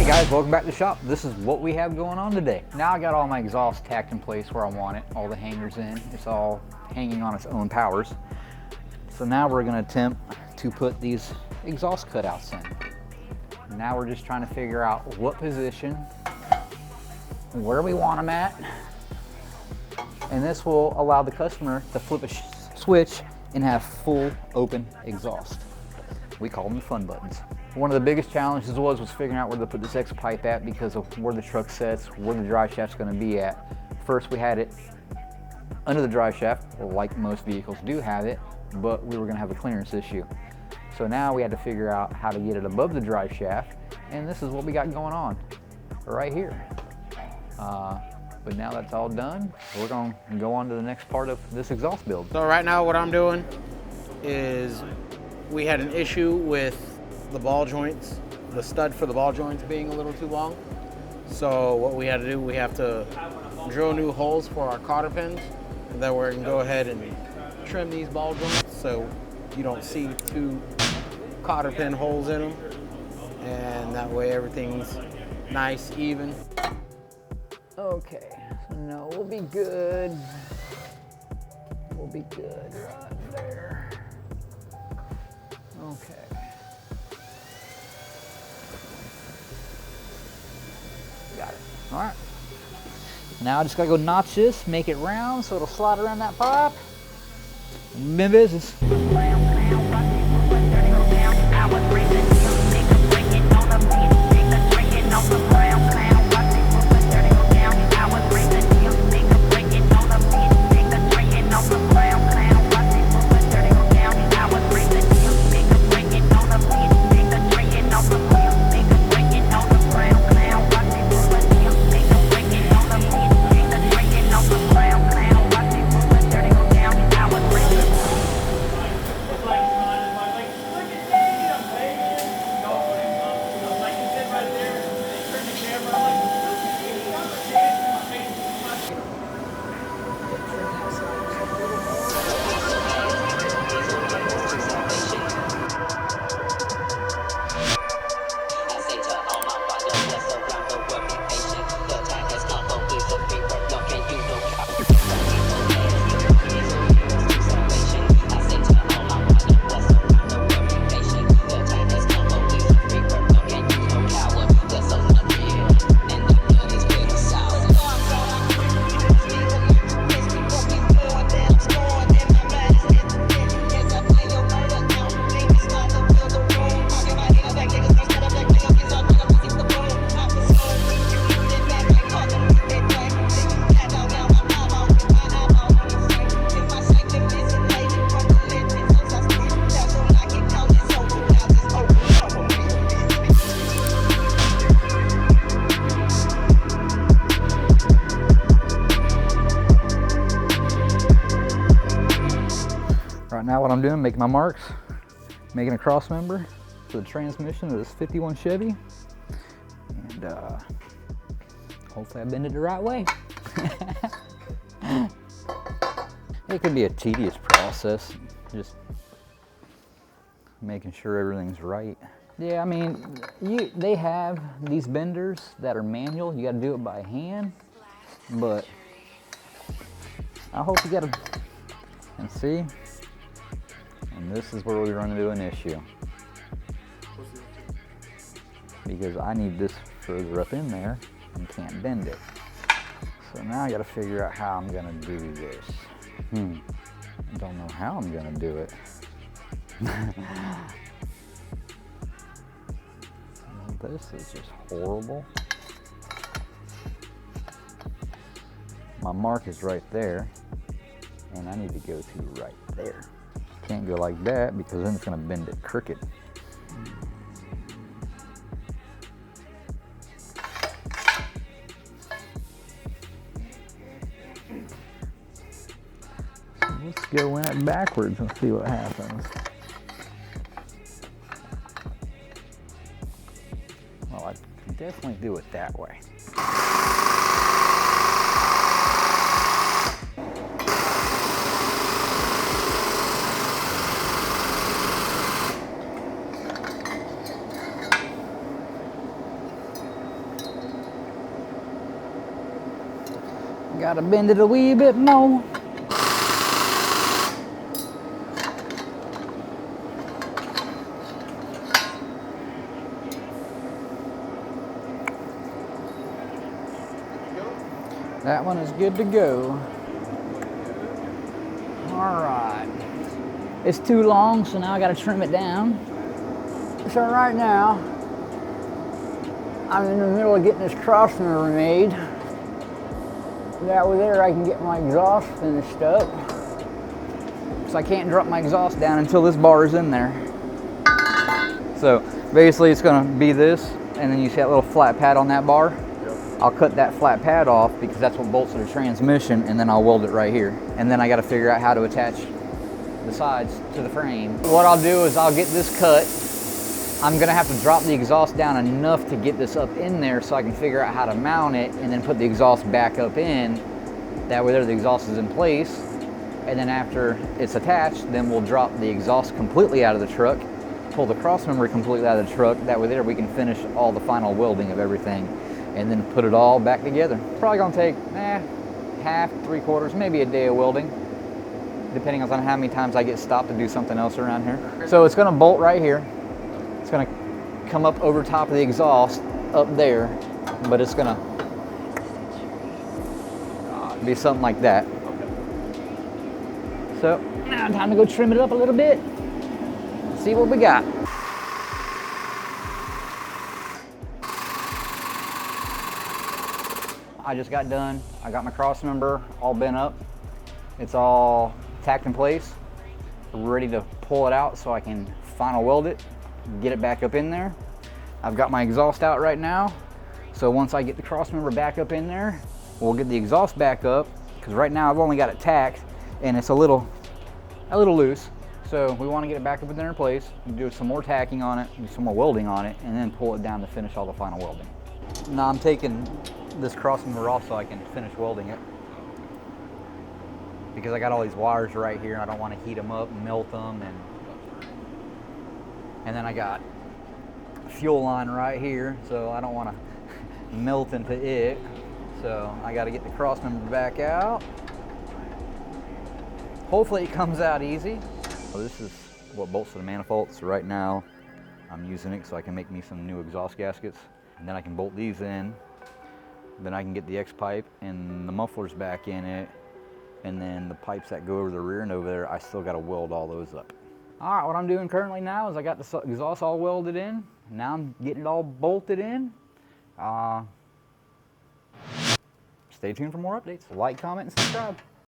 Guys, welcome back to the shop. This is what we have going on today. Now I got all my exhaust tacked in place where I want it, all the hangers in. It's all hanging on its own powers. So now we're gonna attempt to put these exhaust cutouts in. Now we're just trying to figure out what position, where we want them at, and this will allow the customer to flip a switch and have full open exhaust. We call them the fun buttons. One of the biggest challenges was figuring out where to put this X pipe at because of where the truck sets, where the drive shaft's going to be at. First we had it under the drive shaft, like most vehicles do have it, but we were going to have a clearance issue. So now we had to figure out how to get it above the drive shaft, and this is what we got going on right here. But now that's all done, we're going to go on to the next part of this exhaust build. So right now what I'm doing is we had an issue with the ball joints, the stud for the ball joints being a little too long. So what we had to do, we have to drill new holes for our cotter pins, and then we're gonna go ahead and trim these ball joints so you don't see two cotter pin holes in them, and that way everything's nice, even. Okay, so no, we'll be good. We'll be good right there. Okay. Got it. All right. Now I just gotta go notch this, make it round so it'll slide around that pipe. Been business. Right now what I'm doing, making my marks, making a cross member for the transmission of this 51 Chevy, and hopefully I bend it the right way. It can be a tedious process, just making sure everything's right. Yeah, I mean, they have these benders that are manual, you gotta do it by hand, but I hope you gotta, and see, and this is where we run into an issue. Because I need this further up in there and can't bend it. So now I gotta figure out how I'm gonna do this. I don't know how I'm gonna do it. This is just horrible. My mark is right there, and I need to go to right there. Can't go like that because then it's gonna bend it crooked. So let's go in it backwards and see what happens. Well, I can definitely do it that way. Gotta bend it a wee bit more. That one is good to go. All right. It's too long, so now I gotta trim it down. So right now, I'm in the middle of getting this crossmember made. That way there I can get my exhaust finished up. So I can't drop my exhaust down until this bar is in there. So basically it's gonna be this, and then you see that little flat pad on that bar? Yep. I'll cut that flat pad off because that's what bolts to the transmission, and then I'll weld it right here. And then I gotta figure out how to attach the sides to the frame. What I'll do is I'll get this cut. I'm gonna have to drop the exhaust down enough to get this up in there so I can figure out how to mount it and then put the exhaust back up in. That way there the exhaust is in place. And then after it's attached, then we'll drop the exhaust completely out of the truck, pull the crossmember completely out of the truck. That way there we can finish all the final welding of everything and then put it all back together. Probably gonna take half, 3/4, maybe a day of welding, depending on how many times I get stopped to do something else around here. So it's gonna bolt right here. It's gonna come up over top of the exhaust up there, but it's gonna be something like that. So now time to go trim it up a little bit. See what we got. I just got done. I got my crossmember all bent up. It's all tacked in place. Ready to pull it out so I can final weld it, get it back up in there. I've got my exhaust out right now. So once I get the crossmember back up in there, we'll get the exhaust back up, because right now I've only got it tacked and it's a little loose. So we want to get it back up in there in place, do some more tacking on it, do some more welding on it, and then pull it down to finish all the final welding. Now I'm taking this crossmember off so I can finish welding it, because I got all these wires right here and I don't want to heat them up and melt them, and then I got a fuel line right here, so I don't want to melt into it. So I got to get the crossmember back out. Hopefully it comes out easy. So this is what bolts to the manifold. So right now I'm using it so I can make me some new exhaust gaskets, and then I can bolt these in. Then I can get the X pipe and the mufflers back in it, and then the pipes that go over the rear end over there, I still got to weld all those up. All right, what I'm doing currently now is I got the exhaust all welded in. Now I'm getting it all bolted in. Stay tuned for more updates. Like, comment, and subscribe.